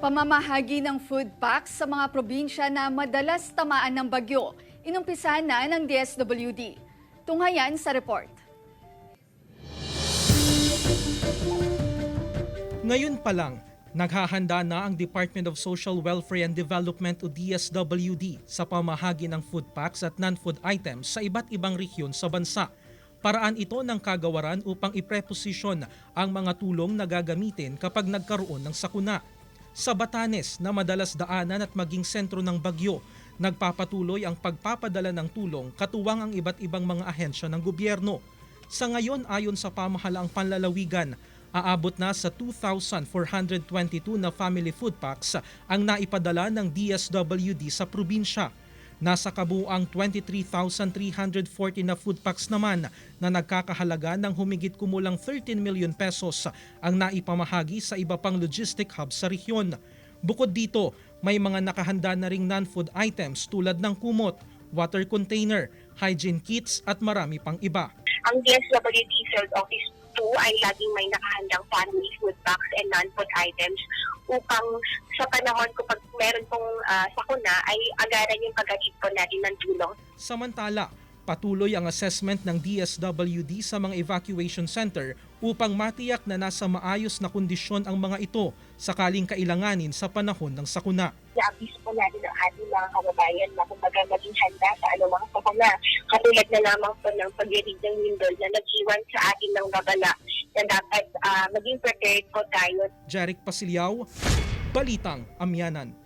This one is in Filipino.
Pamamahagi ng food packs sa mga probinsya na madalas tamaan ng bagyo. Inumpisahan na ng DSWD. Tunghayan sa report. Ngayon pa lang, naghahanda na ang Department of Social Welfare and Development o DSWD sa pamahagi ng food packs at non-food items sa iba't ibang rehiyon sa bansa. Paraan ito ng kagawaran upang ipreposisyon ang mga tulong na gagamitin kapag nagkaroon ng sakuna. Sa Batanes na madalas daanan at maging sentro ng bagyo, nagpapatuloy ang pagpapadala ng tulong katuwang ang iba't ibang mga ahensya ng gobyerno. Sa ngayon, ayon sa pamahalaang panlalawigan, aabot na sa 2,422 na family food packs ang naipadala ng DSWD sa probinsya. Nasa kabuuang 23,340 na food packs naman na nagkakahalaga ng humigit kumulang 13 million pesos ang naipamahagi sa iba pang logistic hub sa rehiyon. Bukod dito, may mga nakahanda na ring non-food items tulad ng kumot, water container, hygiene kits at marami pang iba. Ang DSWD Field Office 2 ay laging may nakahandang family food packs and non-food items upang sa panahon kapag meron pong sakuna ay agaran yung pag-atid po natin ng tulong. Samantala, patuloy ang assessment ng DSWD sa mga evacuation center upang matiyak na nasa maayos na kondisyon ang mga ito sakaling kailanganin sa panahon ng sakuna. I-abis po natin ang ating mga kababayan na kumbaga maging handa sa anumang sakuna. Katulad na lamang po ng pag-irig ng lindol na nag-iwan sa atin ng babala na dapat maging prepared po tayo. Jeric Pasiliao, Balitang Amyanan.